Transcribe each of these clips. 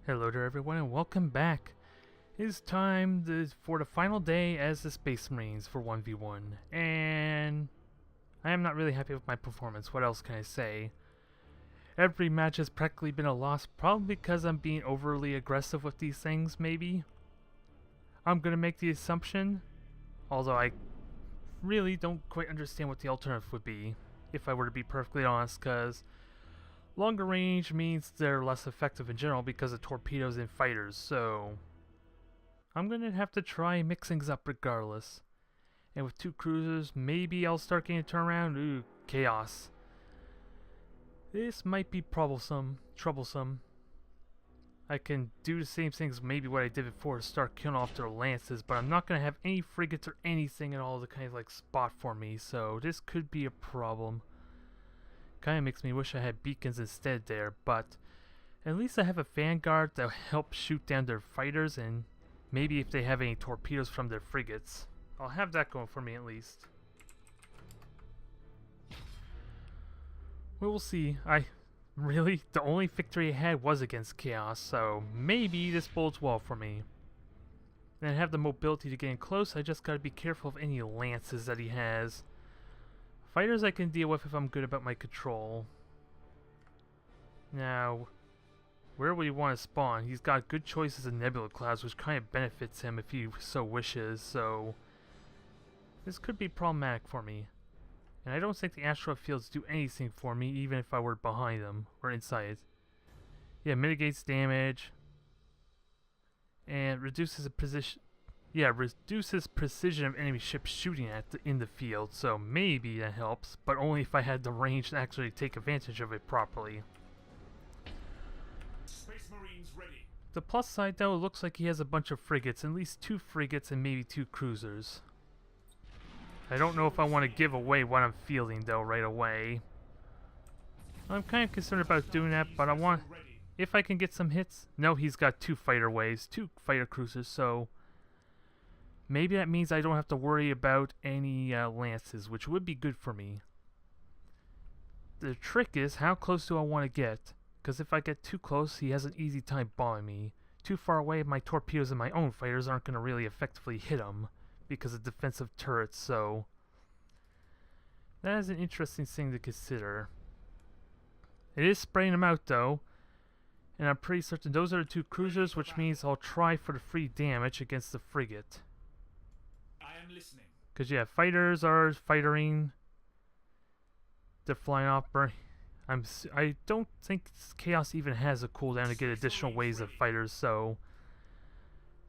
Hello there everyone and welcome back. It is time for the final day as the Space Marines for 1v1, and I am not really happy with my performance. What else can I say? Every match has practically been a loss, probably because I'm being overly aggressive with these things, maybe? I'm gonna make the assumption, although I really don't quite understand what the alternative would be, if I were to be perfectly honest, because longer range means they're less effective in general because of torpedoes and fighters, so I'm gonna have to try mix things up regardless. And with two cruisers, maybe I'll start getting a turnaround. Ooh, chaos. This might be troublesome. I can do the same things maybe what I did before to start killing off their lances, but I'm not gonna have any frigates or anything at all to kind of like spot for me, so this could be a problem. Kinda makes me wish I had beacons instead there, but at least I have a vanguard that'll help shoot down their fighters, and maybe if they have any torpedoes from their frigates. I'll have that going for me at least. We'll see. The only victory I had was against Chaos, so maybe this bodes well for me. And I have the mobility to get in close, I just gotta be careful of any lances that he has. Fighters I can deal with if I'm good about my control. Now, where would he want to spawn? He's got good choices in nebula clouds, which kind of benefits him if he so wishes, so this could be problematic for me. And I don't think the asteroid fields do anything for me, even if I were behind them or inside. Yeah, mitigates damage and reduces the position. Yeah, reduces precision of enemy ships shooting in the field, so maybe that helps, but only if I had the range to actually take advantage of it properly. Space Marines ready. The plus side though, it looks like he has a bunch of frigates, at least 2 frigates and maybe 2 cruisers. I don't know if I want to give away what I'm fielding though right away. I'm kind of concerned about doing that, but I want, if I can get some hits. No, he's got 2 fighter waves, 2 fighter cruisers, so maybe that means I don't have to worry about any lances, which would be good for me. The trick is, how close do I want to get? Because if I get too close, he has an easy time bombing me. Too far away, my torpedoes and my own fighters aren't going to really effectively hit him because of defensive turrets, so that is an interesting thing to consider. It is spraying them out though, and I'm pretty certain those are the 2 cruisers, which means I'll try for the free damage against the frigate. Listening. Because yeah, fighters are fightering. They're flying off. I don't think Chaos even has a cooldown to get additional waves of fighters, so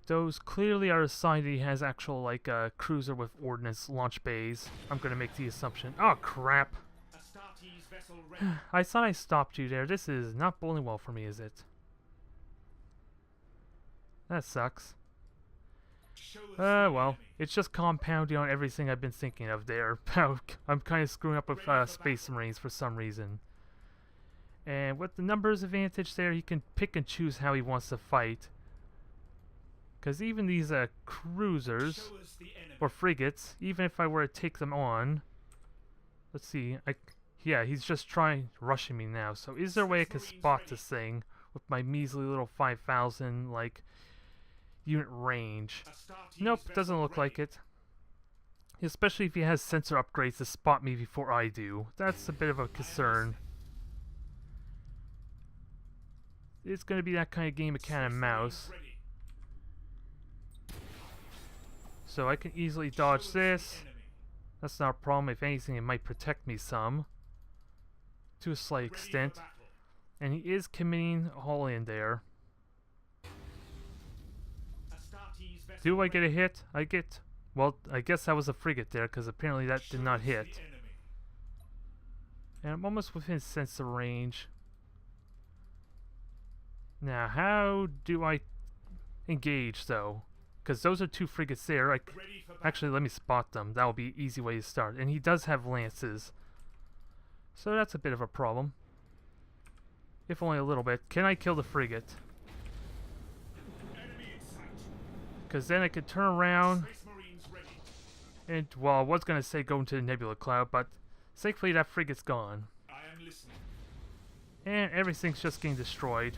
those clearly are a sign that he has actual like a cruiser with ordnance launch bays. I'm gonna make the assumption. Oh crap! I thought I stopped you there. This is not bowling well for me, is it? That sucks. Well, it's just compounding on everything I've been thinking of there. I'm kind of screwing up with Space Marines for some reason. And with the numbers advantage there, he can pick and choose how he wants to fight. Because even these cruisers, or frigates, even if I were to take them on, let's see, yeah, he's just rushing me now. So is there a way I can spot this thing with my measly little 5,000, like, unit range? Nope, doesn't look like it. Especially if he has sensor upgrades to spot me before I do. That's a bit of a concern. It's going to be that kind of game of cat and mouse. So I can easily dodge this. That's not a problem. If anything, it might protect me some. To a slight extent. And he is committing all in there. Do I get a hit? Well, I guess that was a frigate there, because apparently that did not hit. And I'm almost within sensor range. Now, how do I engage, though? Because those are 2 frigates there. Actually, let me spot them. That will be an easy way to start. And he does have lances. So that's a bit of a problem. If only a little bit. Can I kill the frigate? Because then I could turn around and, well, I was going to say go into the nebula cloud, but thankfully that frigate's gone. And everything's just getting destroyed.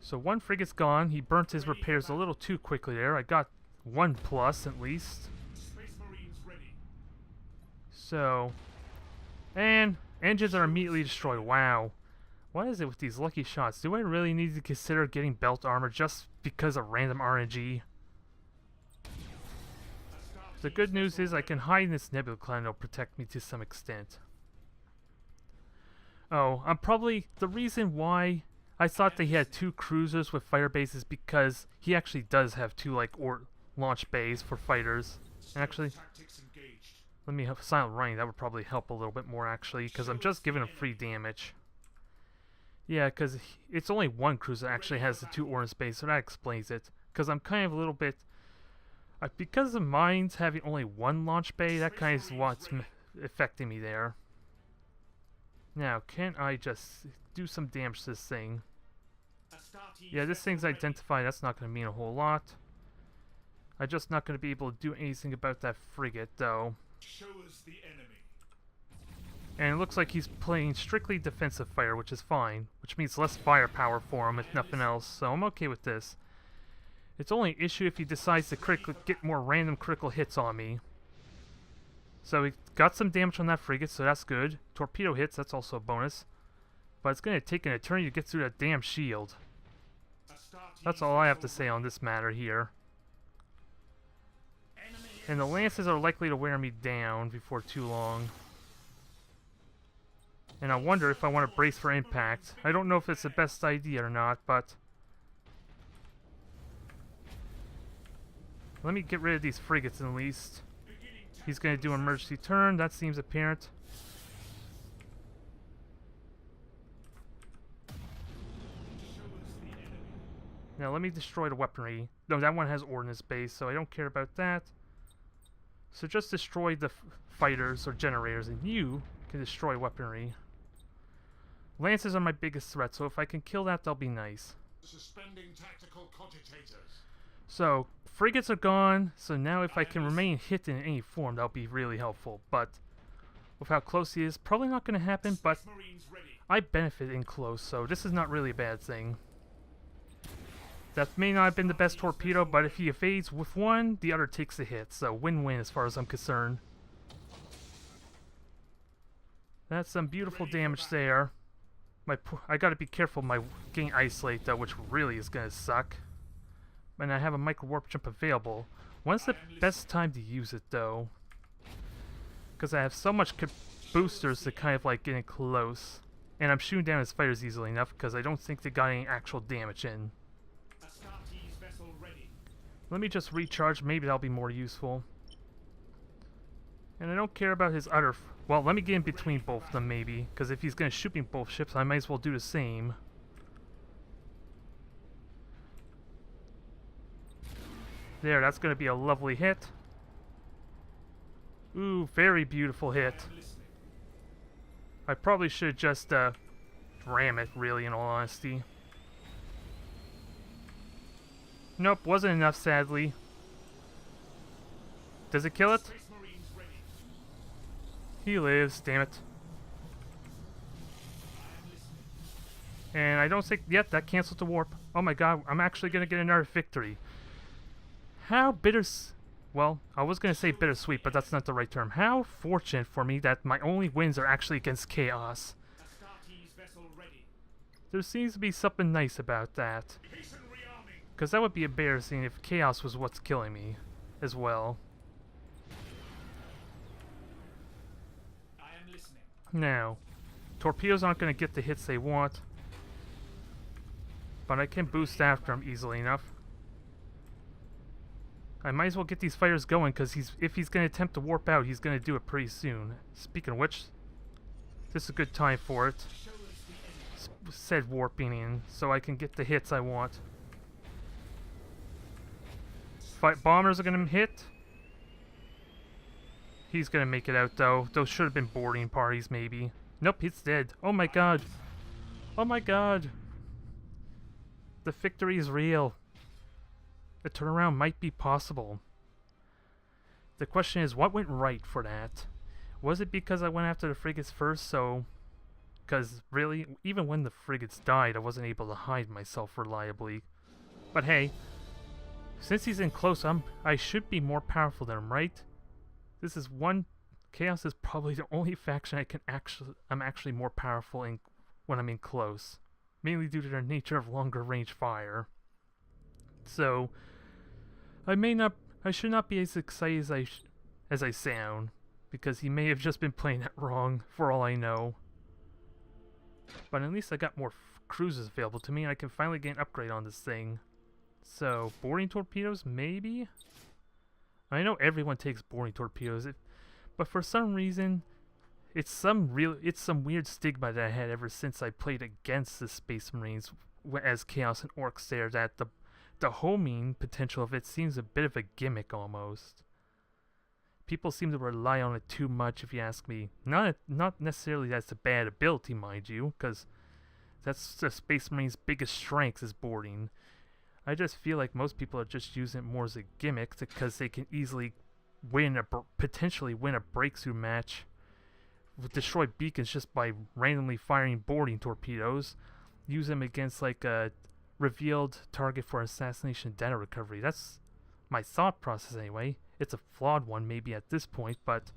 So one frigate's gone. He burnt his repairs a little too quickly there. I got 1+ at least. Space Marines ready. So, and engines are immediately destroyed. Wow. What is it with these lucky shots? Do I really need to consider getting belt armor just because of random RNG? The good news is I can hide in this nebula cloud and it'll protect me to some extent. Oh, I'm probably... The reason why I thought that he had 2 cruisers with fire bases because he actually does have 2 like launch bays for fighters. And actually, Tactics engaged. let me have silent running. That would probably help a little bit more actually because I'm just giving him free damage. Yeah, because it's only 1 cruiser that actually has the 2 orange bays, so that explains it. Because I'm kind of a little bit... because of mines having only 1 launch bay, that kind of is what's affecting me there. Now, can I just do some damage to this thing? Yeah, this thing's identified. That's not going to mean a whole lot. I'm just not going to be able to do anything about that frigate, though. Show us the enemy. And it looks like he's playing strictly defensive fire, which is fine. Which means less firepower for him, if nothing else. So I'm okay with this. It's only an issue if he decides to get more random critical hits on me. So he got some damage on that frigate, so that's good. Torpedo hits, that's also a bonus. But it's going to take an eternity to get through that damn shield. That's all I have to say on this matter here. And the lances are likely to wear me down before too long. And I wonder if I want to brace for impact. I don't know if it's the best idea or not, but... let me get rid of these frigates at least. He's going to do an emergency turn. That seems apparent. Now let me destroy the weaponry. No, that one has ordnance base, so I don't care about that. So just destroy the fighters or generators, and you can destroy weaponry. Lances are my biggest threat, so if I can kill that, that'll be nice. Suspending tactical cogitators. So, frigates are gone, so now if I can remain hit in any form, that'll be really helpful. But, with how close he is, probably not going to happen, but Marines ready. I benefit in close, so this is not really a bad thing. That may not have been the best torpedo, but if he evades with one, the other takes the hit, so win-win as far as I'm concerned. That's some beautiful damage there. I gotta be careful of my getting isolate though, which really is gonna suck. And I have a micro warp jump available. When's the best time to use it though? Because I have so much boosters to kind of like get in close. And I'm shooting down his fighters easily enough because I don't think they got any actual damage in. Astartes vessel ready. Let me just recharge, maybe that'll be more useful. And I don't care about his other... well, let me get in between both of them maybe, because if he's going to shoot me both ships, I might as well do the same. There, that's going to be a lovely hit. Ooh, very beautiful hit. I probably should just ram it, really, in all honesty. Nope, wasn't enough, sadly. Does it kill it? He lives, damn it. And I don't think... yep, that canceled the warp. Oh my god, I'm actually going to get another victory. How well, I was going to say bittersweet, but that's not the right term. How fortunate for me that my only wins are actually against Chaos. There seems to be something nice about that. Because that would be embarrassing if Chaos was what's killing me as well. Now, torpedoes aren't going to get the hits they want, but I can boost after them easily enough. I might as well get these fighters going, because if he's going to attempt to warp out, he's going to do it pretty soon. Speaking of which, this is a good time for it. Said warping in, so I can get the hits I want. Bombers are going to hit. He's gonna make it out though. Those should have been boarding parties maybe. Nope, he's dead. Oh my god. Oh my god. The victory is real. A turnaround might be possible. The question is, what went right for that? Was it because I went after the frigates first, so Because really, even when the frigates died, I wasn't able to hide myself reliably. But hey, since he's in close, I should be more powerful than him, right? This is one. Chaos is probably the only faction I'm actually more powerful in when I'm in close, mainly due to their nature of longer range fire. So I should not be as excited as I sound, because he may have just been playing it wrong for all I know. But at least I got more cruisers available to me, and I can finally get an upgrade on this thing. So, boarding torpedoes, maybe? I know everyone takes boarding torpedoes, but for some reason, it's some weird stigma that I had ever since I played against the Space Marines as Chaos and Orcs there, that the homing potential of it seems a bit of a gimmick almost. People seem to rely on it too much, if you ask me. Not necessarily that's a bad ability, mind you, because that's the Space Marine's biggest strength is boarding. I just feel like most people are just using it more as a gimmick because they can easily potentially win a breakthrough match with destroyed beacons just by randomly firing boarding torpedoes. Use them against like a revealed target for assassination data recovery. That's my thought process anyway. It's a flawed one maybe at this point, but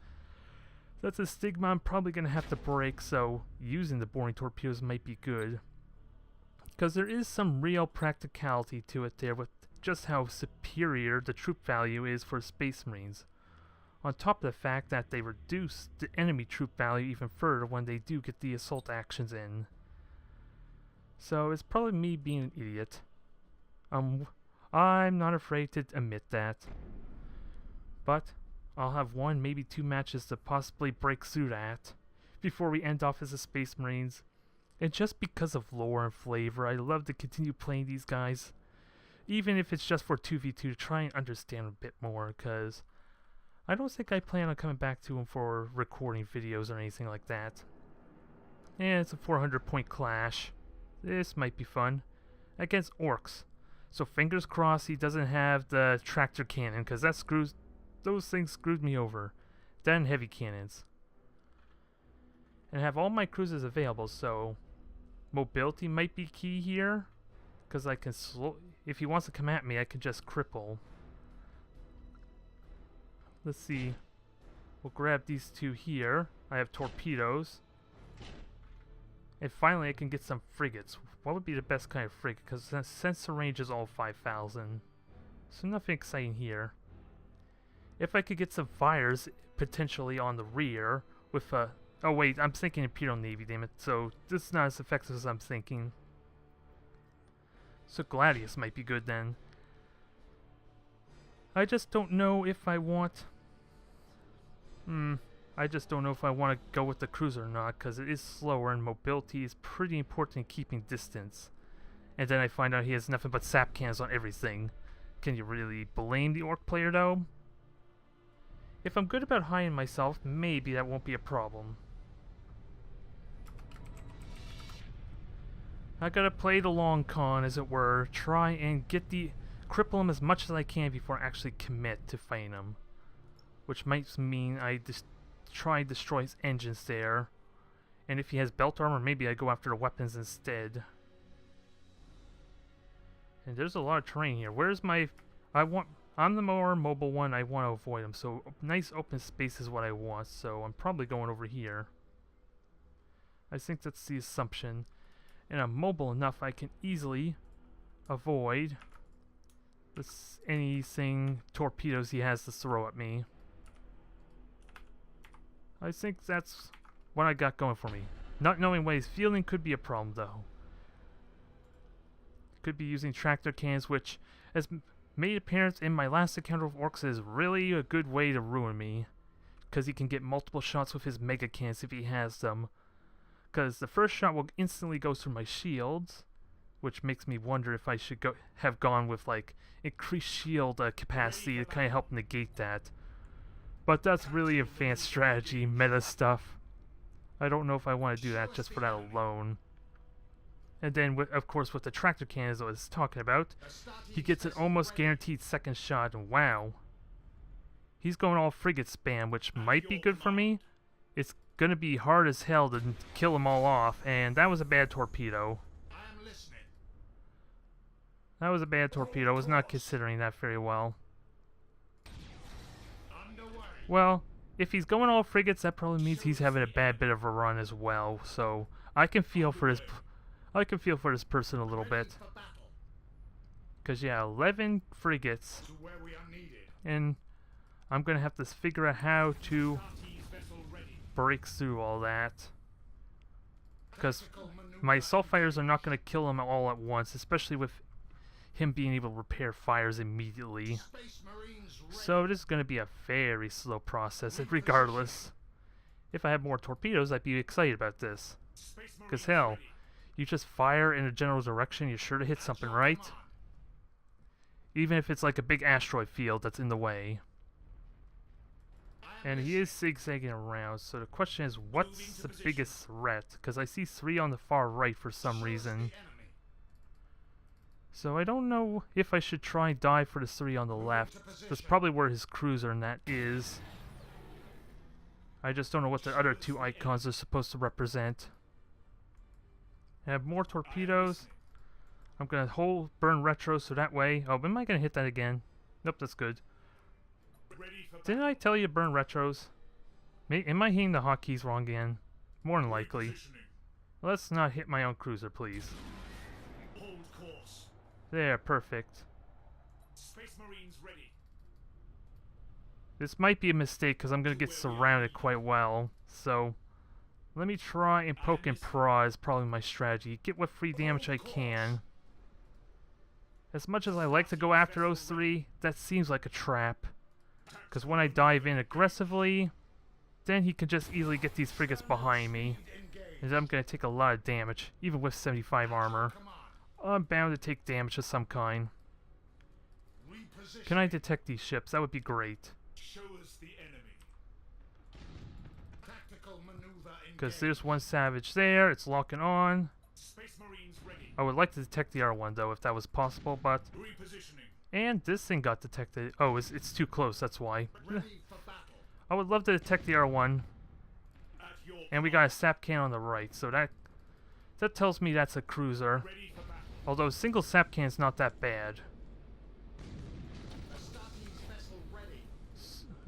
that's a stigma I'm probably going to have to break, so using the boarding torpedoes might be good. Because there is some real practicality to it there with just how superior the troop value is for Space Marines. On top of the fact that they reduce the enemy troop value even further when they do get the assault actions in. So it's probably me being an idiot. I'm not afraid to admit that. But I'll have one, maybe 2 matches to possibly break through that before we end off as the Space Marines. And just because of lore and flavor, I love to continue playing these guys. Even if it's just for 2v2 to try and understand a bit more, because I don't think I plan on coming back to them for recording videos or anything like that. And it's a 400 point clash. This might be fun. Against Orcs. So fingers crossed he doesn't have the tractor cannon, because those things screwed me over. Then heavy cannons. And I have all my cruisers available, so mobility might be key here, because I can if he wants to come at me, I can just cripple. Let's see. We'll grab these 2 here. I have torpedoes. And finally I can get some frigates. What would be the best kind of frigate? Because since the range is all 5,000. So nothing exciting here. If I could get some fires potentially on the rear with a... Oh wait, I'm thinking Imperial Navy, damn it. So this is not as effective as I'm thinking. So Gladius might be good then. I just don't know if I want... I just don't know if I want to go with the cruiser or not, because it is slower and mobility is pretty important in keeping distance. And then I find out he has nothing but sap cannons on everything. Can you really blame the Orc player though? If I'm good about hiding myself, maybe that won't be a problem. I gotta play the long con, as it were. Try and cripple him as much as I can before I actually commit to fighting him. Which might mean I try and destroy his engines there. And if he has belt armor, maybe I go after the weapons instead. And there's a lot of terrain here. Where's my... I'm the more mobile one, I want to avoid him. So nice open space is what I want. So I'm probably going over here. I think that's the assumption. And I'm mobile enough I can easily avoid anything torpedoes he has to throw at me. I think that's what I got going for me. Not knowing what he's fielding could be a problem though. Could be using tractor cannons, which has made appearance in my last encounter with Orcs is really a good way to ruin me. Because he can get multiple shots with his mega cannons if he has them. Because the first shot will instantly go through my shields, which makes me wonder if I should have gone with like increased shield capacity to kind of help negate that. But that's really advanced strategy, meta stuff. I don't know if I want to do that just for that alone. And then, of course, with the tractor cannons I was talking about, he gets an almost guaranteed second shot, and wow. He's going all frigate spam, which might be good for me. It's gonna be hard as hell to kill them all off, and that was a bad torpedo. I am listening. That was a bad torpedo. I was not considering that very well. Underway. Well, if he's going all frigates, that probably means he's having a bad bit of a run as well. So I can feel for this. I can feel for this person a little Ready bit. for battle. Cause yeah, 11 frigates, To where we are needed. and I'm gonna have to figure out how to Astartes vessel ready. break through all that. Because Tactical maneuver my assault fighters are not gonna kill him all at once, especially with him being able to repair fires immediately. Space Marines ready. So this is gonna be a very slow process, and regardless. If I had more torpedoes, I'd be excited about this. Space Marines 'Cause hell, ready. You just fire in a general direction, you're sure to hit something, right? Come on. Even if it's like a big asteroid field that's in the way. I am And he listening. is zigzagging around, so the question is, what's the biggest threat? Because I see 3 on the far right for some Show us reason. the enemy. So I don't know if I should try and dive for the 3 on the left. That's probably where his cruiser and that is. I just don't know what the other 2 icons are supposed to represent. I have more I am torpedoes. listening. I'm gonna hold burn retro so that way. Oh, am I gonna hit that again? Nope, that's good. Ready for Didn't I tell you to burn retros? Am I hitting the hotkeys wrong again? More than likely. Repositioning. Let's not hit my own cruiser, please. Hold course. There, perfect. Space Marines ready. This might be a mistake because I'm gonna get surrounded quite well. So, let me try and poke and prod is probably my strategy. Get what free damage I can. As much as I like to go after those 3, that seems like a trap. Because when I dive in aggressively, then he can just easily get these frigates behind me. Engage. And I'm going to take a lot of damage, even with 75 armor. Come on. I'm bound to take damage of some kind. Reposition. Can I detect these ships? That would be great. Show us the enemy. Tactical maneuver Because engage. there's one Savage there, it's locking on. Space Marines ready. I would like to detect the R1 though, if that was possible, but... Repositioning. And this thing got detected. Oh, it's too close, that's why. Ready for battle. I would love to detect the R1. At your And we got a sap can on the right, so that tells me that's a cruiser. ready for battle. Although single sap can's not that bad. Astartes vessel ready.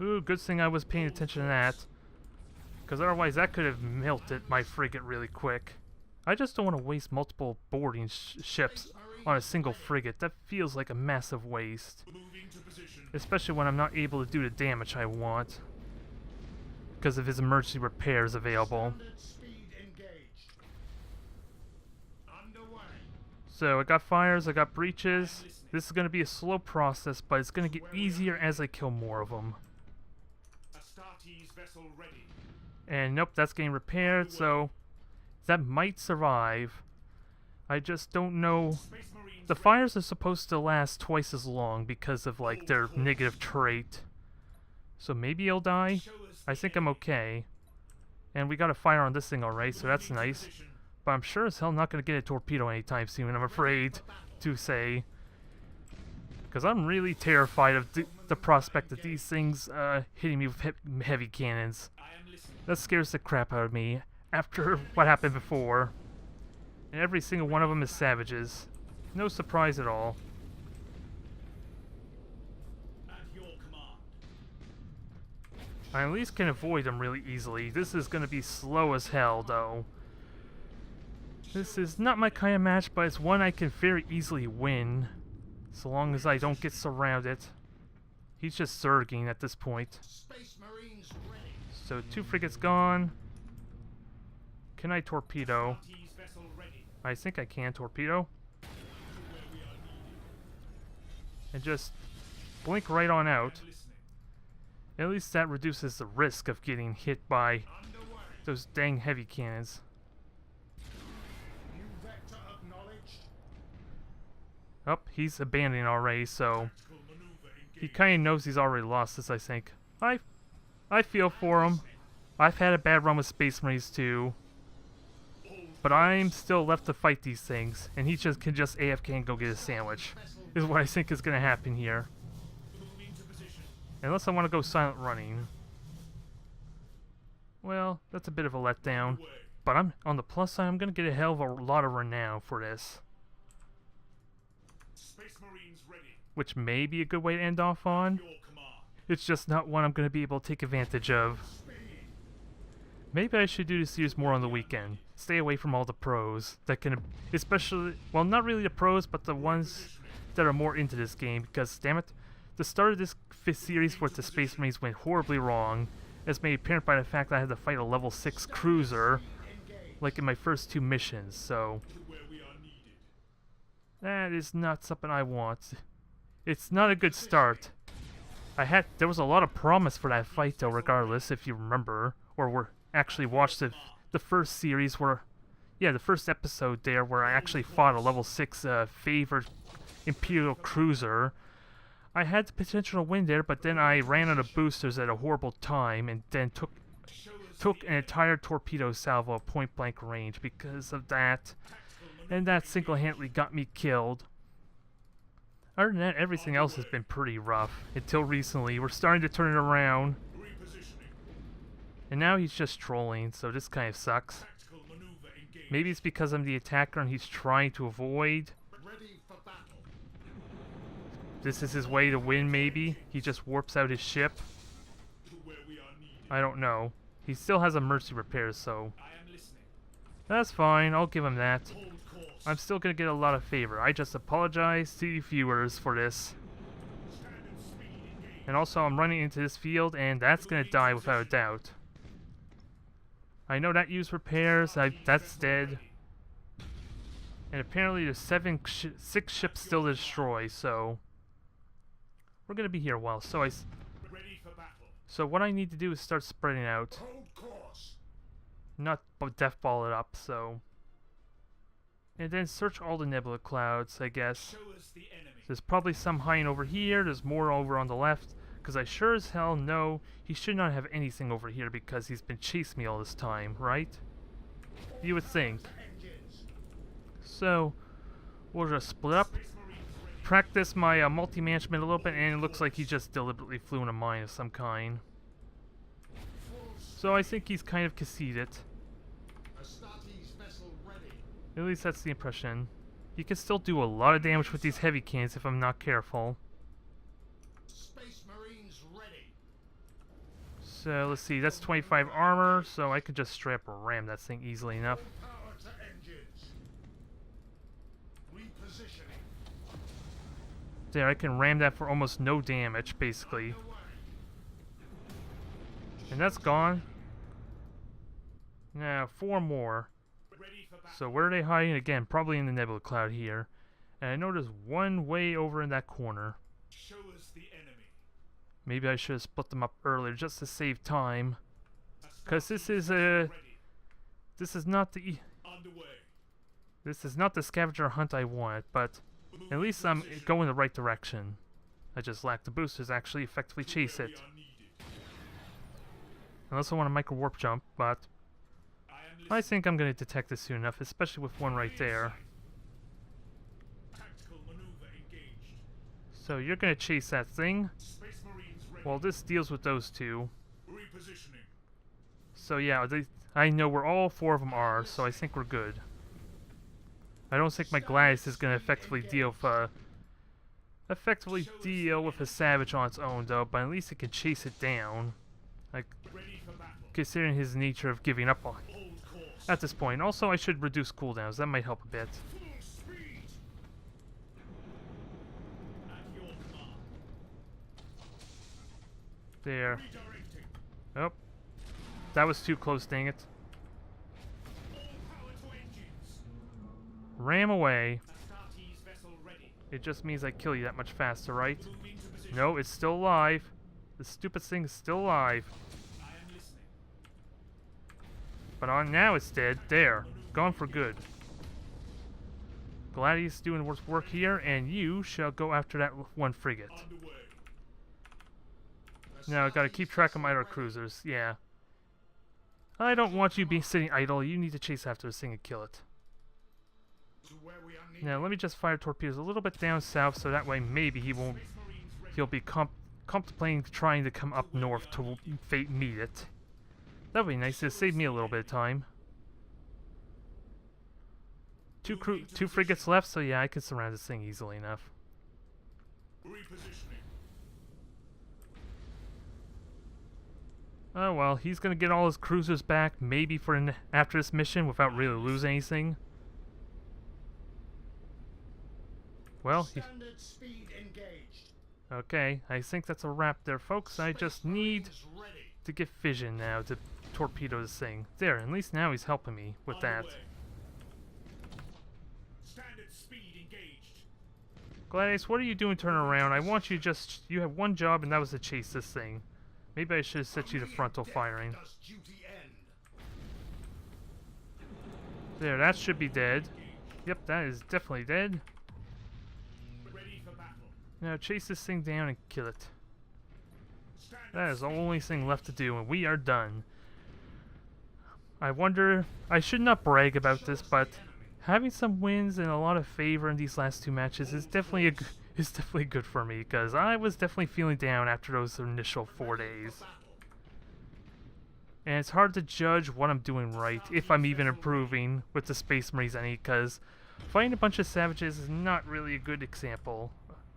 Ooh, good thing I was paying attention to that. Because otherwise that could have melted my frigate really quick. I just don't want to waste multiple boarding ships Space Marines on a single ready. frigate. That feels like a massive waste. Moving to position. Especially when I'm not able to do the damage I want. Because of his emergency repairs available. Standard speed engaged. Underway. So I got fires, I got breaches. This is going to be a slow process, but it's going to get easier as I kill more of them. Astartes vessel ready. And nope, that's getting repaired, so that might survive. I just don't know. Space Marines The fires are supposed to last twice as long because of like their negative trait. So maybe he'll die. ready. Show us I the think I'm enemy. okay. And we got a fire on this thing alright, so that's Moving to nice. position. But I'm sure as hell not going to get a torpedo anytime soon, I'm afraid to say. Because I'm really terrified of the prospect of these things hitting me with heavy cannons. I am listening. That scares the crap out of me after what happened before. And every single one of them is savages. No surprise at all. At your command. I at least can avoid them really easily. This is going to be slow as hell, though. This is not my kind of match, but it's one I can very easily win. So long as I don't get surrounded. He's just surging at this point. Space Marines ready. So 2 frigates gone. Can I torpedo? Astartes vessel ready. I think I can torpedo. To where we are needed. And just blink right on I out. am listening. At least that reduces the risk of getting hit by Underway. those dang heavy cannons. New vector acknowledged. Oh, he's abandoning already, so Tactical maneuver he engaged. kind of knows he's already lost this, I think. I feel for him. I've had a bad run with Space Marines too. But I'm still left to fight these things, and he just can just AFK and go get a sandwich. Is what I think is going to happen here. Moving to position. Unless I want to go silent running. Well, that's a bit of a letdown. Underway. But I'm on the plus side, I'm gonna get a hell of a lot of renown for this. Space Marines ready. Which may be a good way to end off on. Your command. It's just not one I'm gonna be able to take advantage of. Maybe I should do this series more on the weekend. Stay away from all the pros that can, especially, well, not really the pros, but the ones that are more into this game. Because, damn it, the start of this series with the Space Marines went horribly wrong, as made apparent by the fact that I had to fight a level 6 cruiser, like in my first 2 missions. So To where we are needed. that is not something I want. It's not a good start. There was a lot of promise for that fight though, regardless, if you remember, or were actually watched the first series where, yeah, the first episode there where I actually fought a level 6 favored Imperial cruiser. I had the potential to win there, but then I ran out of boosters at a horrible time and then took an entire torpedo salvo at point blank range because of that, and that single-handedly got me killed. Other than that, everything else has been pretty rough until recently. We're starting to turn it around. Repositioning. And now he's just trolling, so this kind of sucks. Tactical maneuver engaged. Maybe it's because I'm the attacker and he's trying to avoid. Ready for battle. This is his way to win, maybe. He just warps out his ship. To where we are needed. I don't know. He still has a mercy repair, so I am listening. that's fine. I'll give him that. Hold course. I'm still gonna get a lot of favor. I just apologize to the viewers for this. Standard speed engaged. And also, I'm running into this field, and that's gonna die without a doubt. I know that used repairs. That's dead. And apparently there's 6 ships still to destroy, so we're gonna be here a while. Ready for battle. So what I need to do is start spreading out, Hold course. not death ball it up. So, and then search all the nebula clouds, I guess. Show us the enemy. There's probably some hiding over here. There's more over on the left. Because I sure as hell know he should not have anything over here because he's been chasing me all this time, right? You would think. So, we'll just split up, Space Marines ready. practice my multi-management a little bit, and it looks like he just deliberately flew in a mine of some kind. So I think he's kind of conceited. Astartes vessel ready. At least that's the impression. He can still do a lot of damage with these heavy cannons if I'm not careful. Space Marines ready. So let's see, that's 25 armor, so I could just straight up ram that thing easily enough. Power to engines. Repositioning. There, I can ram that for almost no damage, basically. Underway. And that's gone. Now, 4 more. Ready for battle. So where are they hiding? Again, probably in the nebula cloud here. And I know there's one way over in that corner. Show us the enemy. Maybe I should have split them up earlier just to save time. Because this Astartes is vessel a... ready. This is not the... Underway. This is not the scavenger hunt I wanted, but at least I'm going the right direction. I just lack the boosters to actually effectively chase it. Unless I want to micro warp jump, but I think I'm going to detect this soon enough, especially with one right there. Tactical maneuver engaged. So you're going to chase that thing. Space Marines ready. Well, this deals with those two. Repositioning. So yeah, I know where all 4 of them are, so I think we're good. I don't think my Gladys is going to effectively deal with a Savage on its own, though, but at least it can chase it down. Like, Ready for battle. considering his nature of giving up on Hold course. at this point. Also, I should reduce cooldowns. That might help a bit. Full speed. At your command. There. Redirecting. Oh. That was too close, dang it. All power to engines. Ram away. Astartes vessel ready. It just means I kill you that much faster, right? Move into position. No, it's still alive. The stupid thing is still alive. I am listening. But on now it's dead. There. Gone for good. Gladius doing work here, and you shall go after that one frigate. Underway. Now I gotta keep track of my other cruisers. Yeah. I don't want you being sitting idle. You need to chase after this thing and kill it. To where we are needed. Now let me just fire torpedoes a little bit down south, so that way maybe he won't. Space Marines ready. He'll be contemplating trying to come up north to meet it. That'd be nice. It'd save me a little bit of time. Two frigates left, so yeah, I can surround this thing easily enough. Repositioning. Oh well, he's gonna get all his cruisers back, maybe for after this mission, without really losing anything. Well, Standard speed engaged. okay, I think that's a wrap there, folks. I just need Ready. to get fission now to torpedo this thing. There, at least now he's helping me with that. Underway. Standard speed engaged. Gladius, what are you doing turning around? I want you you have one job, and that was to chase this thing. Maybe I should have set you to frontal firing. Does duty end? There, that should be dead. Yep, that is definitely dead. Ready for battle. Now chase this thing down and kill it. Standard That is the speed. only thing left to do, and we are done. I wonder, I should not brag about this, but having some wins and a lot of favor in these last two matches is definitely is definitely good for me, because I was definitely feeling down after those initial 4 days. And it's hard to judge what I'm doing right, if I'm even improving with the Space Marines I need, because fighting a bunch of savages is not really a good example.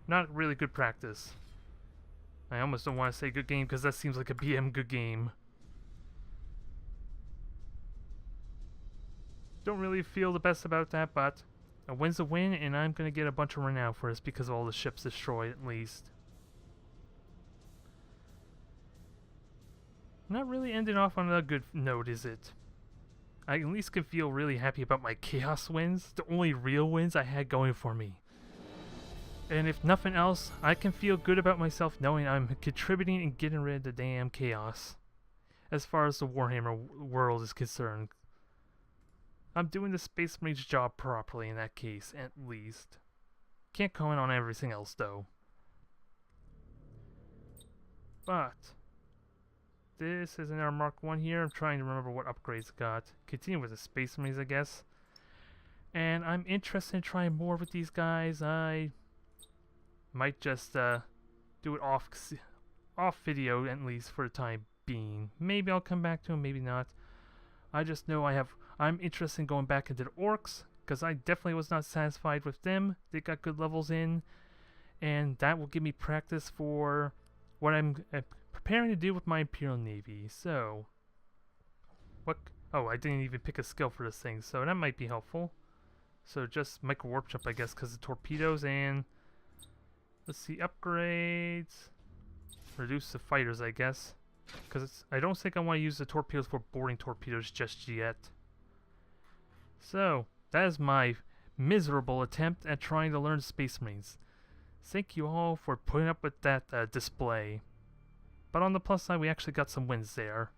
Not really good practice. I almost don't want to say good game, because that seems like a BM good game. Don't really feel the best about that, but a win's a win, and I'm going to get a bunch of renown for this because of all the ships destroyed, at least. Not really ending off on a good note, is it? I at least can feel really happy about my Chaos wins, the only real wins I had going for me. And if nothing else, I can feel good about myself knowing I'm contributing and getting rid of the damn Chaos. As far as the Warhammer world is concerned. I'm doing the Space Marine's job properly in that case, at least. Can't comment on everything else, though. But this isn't our Mark 1 here. I'm trying to remember what upgrades I got. Continue with the Space Marines, I guess. And I'm interested in trying more with these guys. I might just do it off video, at least for the time being. Maybe I'll come back to them, maybe not. I just know I'm interested in going back into the Orcs, because I definitely was not satisfied with them. They got good levels in, and that will give me practice for what I'm preparing to do with my Imperial Navy. So, what? Oh, I didn't even pick a skill for this thing, so that might be helpful. So just micro warp jump, I guess, because of torpedoes, and let's see, upgrades. Reduce the fighters, I guess, because I don't think I want to use the torpedoes for boarding torpedoes just yet. So, that is my miserable attempt at trying to learn Space Marines. Thank you all for putting up with that display. But on the plus side, we actually got some wins there.